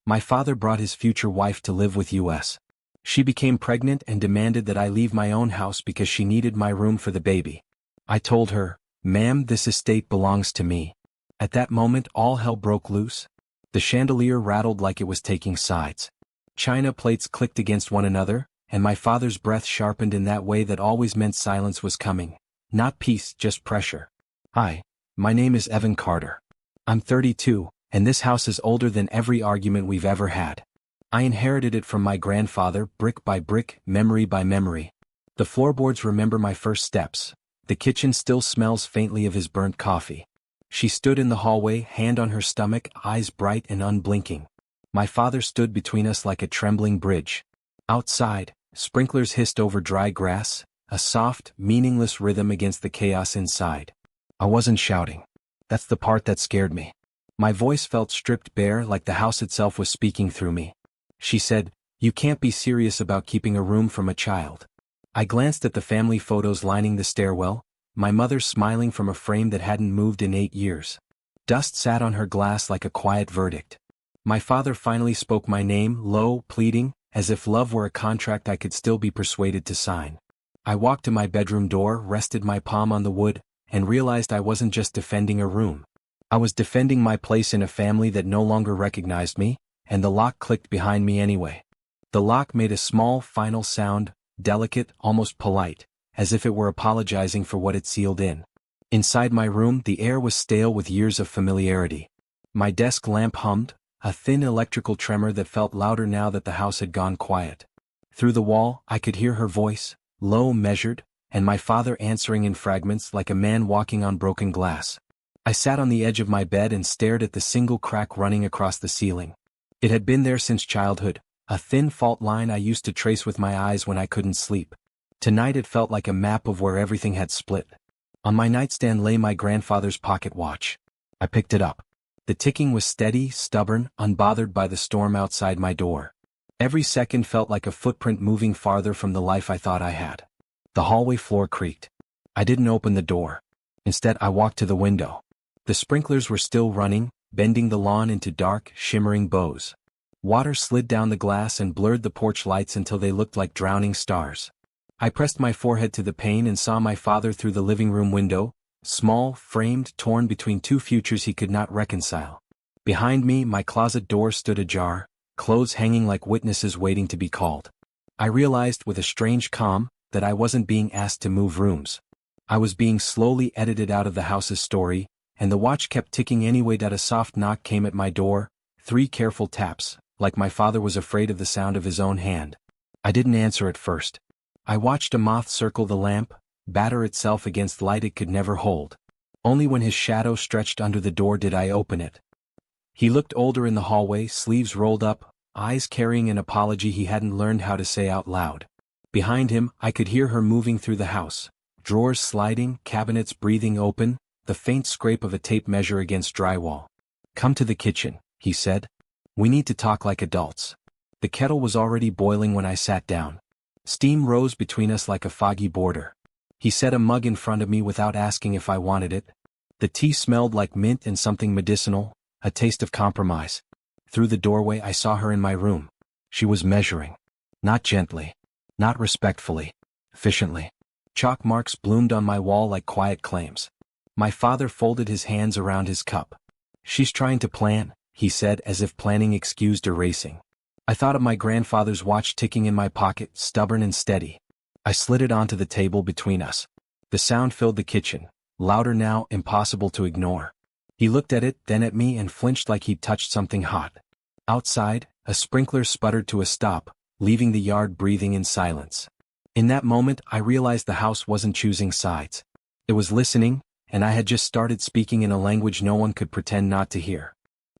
My father brought his future wife to live with us. She became pregnant and demanded that I leave my own house because she needed my room for the baby. I told her, "Ma'am, this estate belongs to me." At that moment all hell broke loose. The chandelier rattled like it was taking sides. China plates clicked against one another, and my father's breath sharpened in that way that always meant silence was coming. Not peace, just pressure. Hi, my name is Evan Carter. I'm 32, and this house is older than every argument we've ever had. I inherited it from my grandfather, brick by brick, memory by memory. The floorboards remember my first steps. The kitchen still smells faintly of his burnt coffee. She stood in the hallway, hand on her stomach, eyes bright and unblinking. My father stood between us like a trembling bridge. Outside, sprinklers hissed over dry grass, a soft, meaningless rhythm against the chaos inside. I wasn't shouting. That's the part that scared me. My voice felt stripped bare, like the house itself was speaking through me. She said, "You can't be serious about keeping a room from a child." I glanced at the family photos lining the stairwell, my mother smiling from a frame that hadn't moved in 8 years. Dust sat on her glass like a quiet verdict. My father finally spoke my name, low, pleading, as if love were a contract I could still be persuaded to sign. I walked to my bedroom door, rested my palm on the wood, and realized I wasn't just defending a room. I was defending my place in a family that no longer recognized me, and the lock clicked behind me anyway. The lock made a small, final sound, delicate, almost polite, as if it were apologizing for what it sealed in. Inside my room, the air was stale with years of familiarity. My desk lamp hummed, a thin electrical tremor that felt louder now that the house had gone quiet. Through the wall, I could hear her voice, low, measured, and my father answering in fragments like a man walking on broken glass. I sat on the edge of my bed and stared at the single crack running across the ceiling. It had been there since childhood, a thin fault line I used to trace with my eyes when I couldn't sleep. Tonight it felt like a map of where everything had split. On my nightstand lay my grandfather's pocket watch. I picked it up. The ticking was steady, stubborn, unbothered by the storm outside my door. Every second felt like a footprint moving farther from the life I thought I had. The hallway floor creaked. I didn't open the door. Instead, I walked to the window. The sprinklers were still running, bending the lawn into dark, shimmering bows. Water slid down the glass and blurred the porch lights until they looked like drowning stars. I pressed my forehead to the pane and saw my father through the living room window, small, framed, torn between two futures he could not reconcile. Behind me, my closet door stood ajar, clothes hanging like witnesses waiting to be called. I realized with a strange calm that I wasn't being asked to move rooms. I was being slowly edited out of the house's story, and the watch kept ticking anyway. A soft knock came at my door, 3 careful taps, like my father was afraid of the sound of his own hand. I didn't answer at first. I watched a moth circle the lamp, batter itself against light it could never hold. Only when his shadow stretched under the door did I open it. He looked older in the hallway, sleeves rolled up, eyes carrying an apology he hadn't learned how to say out loud. Behind him, I could hear her moving through the house, drawers sliding, cabinets breathing open, the faint scrape of a tape measure against drywall. "Come to the kitchen," he said. "We need to talk like adults." The kettle was already boiling when I sat down. Steam rose between us like a foggy border. He set a mug in front of me without asking if I wanted it. The tea smelled like mint and something medicinal, a taste of compromise. Through the doorway I saw her in my room. She was measuring. Not gently. Not respectfully. Efficiently. Chalk marks bloomed on my wall like quiet claims. My father folded his hands around his cup. "She's trying to plan," he said, as if planning excused erasing. I thought of my grandfather's watch ticking in my pocket, stubborn and steady. I slid it onto the table between us. The sound filled the kitchen, louder now, impossible to ignore. He looked at it, then at me, and flinched like he'd touched something hot. Outside, a sprinkler sputtered to a stop, leaving the yard breathing in silence. In that moment, I realized the house wasn't choosing sides. It was listening, and I had just started speaking in a language no one could pretend not to hear.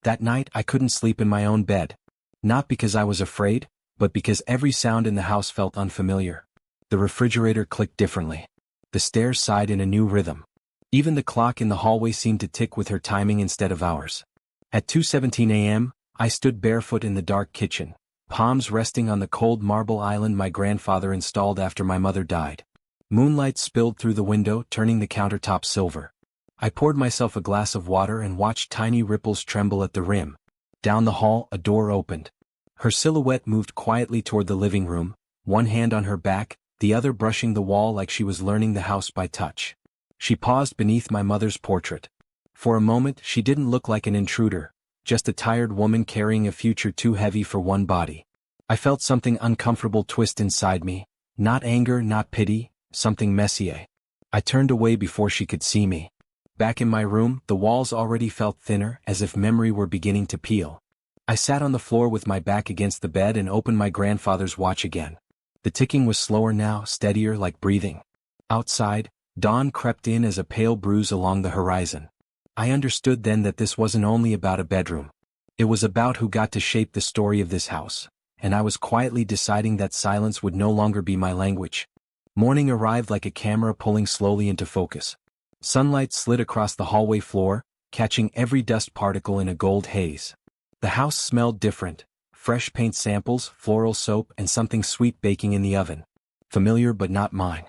That night, I couldn't sleep in my own bed. Not because I was afraid, but because every sound in the house felt unfamiliar. The refrigerator clicked differently. The stairs sighed in a new rhythm. Even the clock in the hallway seemed to tick with her timing instead of ours. At 2:17 a.m., I stood barefoot in the dark kitchen, palms resting on the cold marble island my grandfather installed after my mother died. Moonlight spilled through the window, turning the countertop silver. I poured myself a glass of water and watched tiny ripples tremble at the rim. Down the hall, a door opened. Her silhouette moved quietly toward the living room, one hand on her back, the other brushing the wall like she was learning the house by touch. She paused beneath my mother's portrait. For a moment, she didn't look like an intruder, just a tired woman carrying a future too heavy for one body. I felt something uncomfortable twist inside me, not anger, not pity, something messier. I turned away before she could see me. Back in my room, the walls already felt thinner, as if memory were beginning to peel. I sat on the floor with my back against the bed and opened my grandfather's watch again. The ticking was slower now, steadier, like breathing. Outside, dawn crept in as a pale bruise along the horizon. I understood then that this wasn't only about a bedroom. It was about who got to shape the story of this house, and I was quietly deciding that silence would no longer be my language. Morning arrived like a camera pulling slowly into focus. Sunlight slid across the hallway floor, catching every dust particle in a gold haze. The house smelled different, fresh paint samples, floral soap, and something sweet baking in the oven. Familiar but not mine.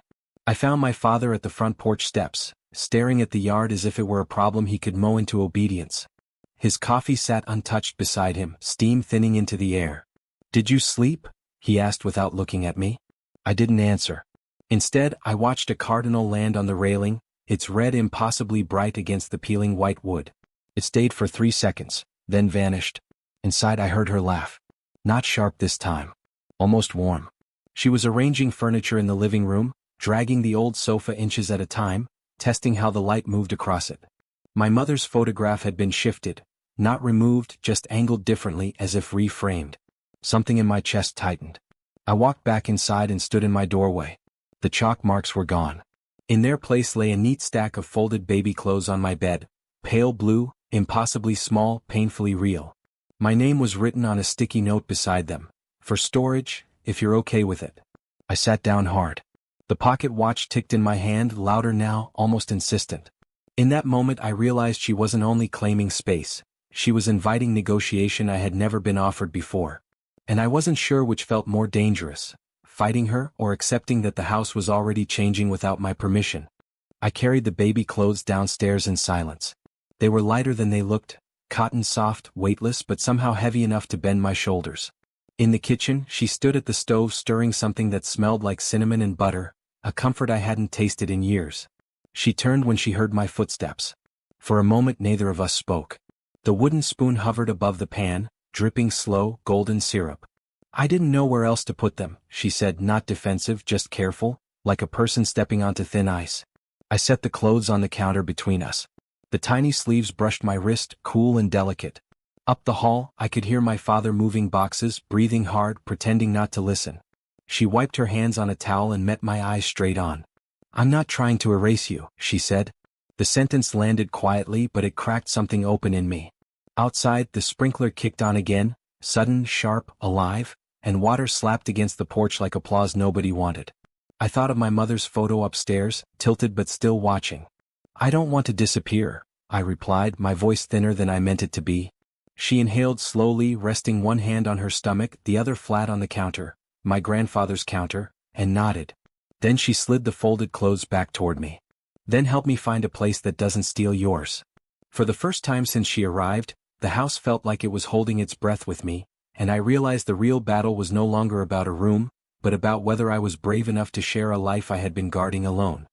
I found my father at the front porch steps, staring at the yard as if it were a problem he could mow into obedience. His coffee sat untouched beside him, steam thinning into the air. "Did you sleep?" he asked without looking at me. I didn't answer. Instead, I watched a cardinal land on the railing, its red impossibly bright against the peeling white wood. It stayed for 3 seconds, then vanished. Inside I heard her laugh. Not sharp this time. Almost warm. She was arranging furniture in the living room, dragging the old sofa inches at a time, testing how the light moved across it. My mother's photograph had been shifted, not removed, just angled differently as if reframed. Something in my chest tightened. I walked back inside and stood in my doorway. The chalk marks were gone. In their place lay a neat stack of folded baby clothes on my bed, pale blue, impossibly small, painfully real. My name was written on a sticky note beside them. "For storage, if you're okay with it." I sat down hard. The pocket watch ticked in my hand, louder now, almost insistent. In that moment I realized she wasn't only claiming space, she was inviting negotiation I had never been offered before. And I wasn't sure which felt more dangerous, fighting her or accepting that the house was already changing without my permission. I carried the baby clothes downstairs in silence. They were lighter than they looked, cotton soft, weightless but somehow heavy enough to bend my shoulders. In the kitchen, she stood at the stove stirring something that smelled like cinnamon and butter, a comfort I hadn't tasted in years. She turned when she heard my footsteps. For a moment neither of us spoke. The wooden spoon hovered above the pan, dripping slow, golden syrup. "I didn't know where else to put them," she said, not defensive, just careful, like a person stepping onto thin ice. I set the clothes on the counter between us. The tiny sleeves brushed my wrist, cool and delicate. Up the hall, I could hear my father moving boxes, breathing hard, pretending not to listen. She wiped her hands on a towel and met my eyes straight on. "I'm not trying to erase you," she said. The sentence landed quietly, but it cracked something open in me. Outside, the sprinkler kicked on again, sudden, sharp, alive, and water slapped against the porch like applause nobody wanted. I thought of my mother's photo upstairs, tilted but still watching. "I don't want to disappear," I replied, my voice thinner than I meant it to be. She inhaled slowly, resting one hand on her stomach, the other flat on the counter, my grandfather's counter, and nodded. Then she slid the folded clothes back toward me. "Then help me find a place that doesn't steal yours." For the first time since she arrived, the house felt like it was holding its breath with me, and I realized the real battle was no longer about a room, but about whether I was brave enough to share a life I had been guarding alone.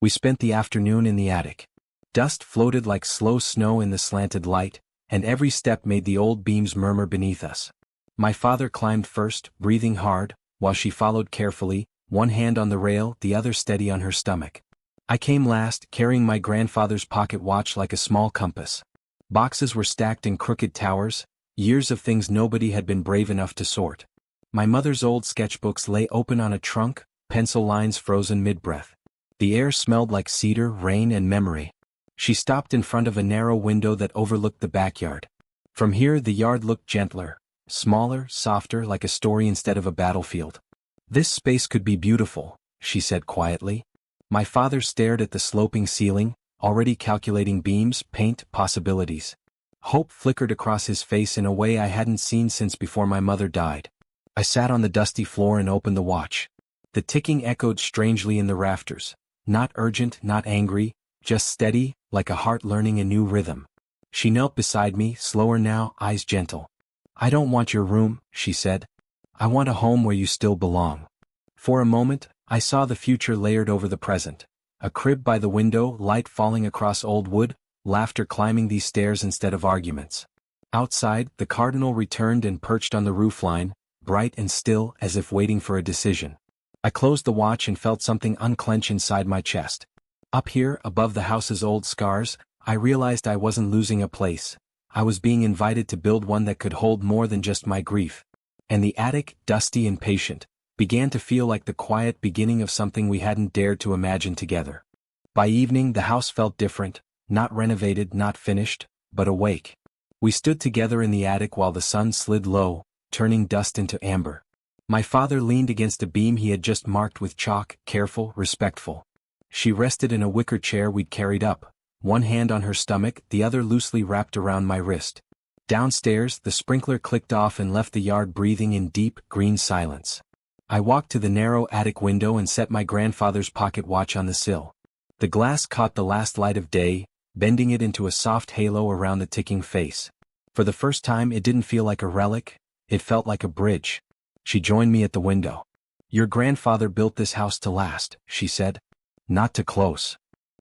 We spent the afternoon in the attic. Dust floated like slow snow in the slanted light, and every step made the old beams murmur beneath us. My father climbed first, breathing hard, while she followed carefully, one hand on the rail, the other steady on her stomach. I came last, carrying my grandfather's pocket watch like a small compass. Boxes were stacked in crooked towers, years of things nobody had been brave enough to sort. My mother's old sketchbooks lay open on a trunk, pencil lines frozen mid-breath. The air smelled like cedar, rain, and memory. She stopped in front of a narrow window that overlooked the backyard. From here the yard looked gentler, smaller, softer, like a story instead of a battlefield. "This space could be beautiful," she said quietly. My father stared at the sloping ceiling, already calculating beams, paint, possibilities. Hope flickered across his face in a way I hadn't seen since before my mother died. I sat on the dusty floor and opened the watch. The ticking echoed strangely in the rafters. Not urgent, not angry, just steady, like a heart learning a new rhythm. She knelt beside me, slower now, eyes gentle. "I don't want your room," she said. "I want a home where you still belong." For a moment, I saw the future layered over the present. A crib by the window, light falling across old wood, laughter climbing these stairs instead of arguments. Outside, the cardinal returned and perched on the roofline, bright and still as if waiting for a decision. I closed the watch and felt something unclench inside my chest. Up here, above the house's old scars, I realized I wasn't losing a place. I was being invited to build one that could hold more than just my grief. And the attic, dusty and patient, began to feel like the quiet beginning of something we hadn't dared to imagine together. By evening the house felt different, not renovated, not finished, but awake. We stood together in the attic while the sun slid low, turning dust into amber. My father leaned against a beam he had just marked with chalk, careful, respectful. She rested in a wicker chair we'd carried up, one hand on her stomach, the other loosely wrapped around my wrist. Downstairs, the sprinkler clicked off and left the yard breathing in deep, green silence. I walked to the narrow attic window and set my grandfather's pocket watch on the sill. The glass caught the last light of day, bending it into a soft halo around the ticking face. For the first time it didn't feel like a relic, it felt like a bridge. She joined me at the window. "Your grandfather built this house to last," she said. "Not to close."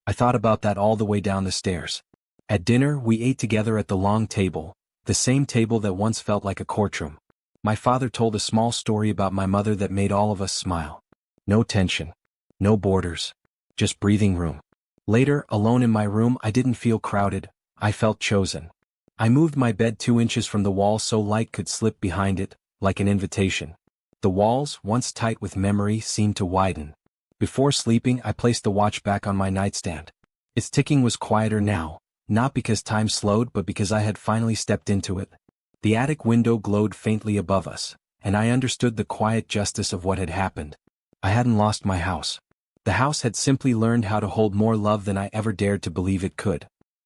I thought about that all the way down the stairs. At dinner we ate together at the long table, the same table that once felt like a courtroom. My father told a small story about my mother that made all of us smile. No tension. No borders. Just breathing room. Later, alone in my room, I didn't feel crowded, I felt chosen. I moved my bed 2 inches from the wall so light could slip behind it, like an invitation. The walls, once tight with memory, seemed to widen. Before sleeping, I placed the watch back on my nightstand. Its ticking was quieter now, not because time slowed but because I had finally stepped into it. The attic window glowed faintly above us, and I understood the quiet justice of what had happened. I hadn't lost my house. The house had simply learned how to hold more love than I ever dared to believe it could.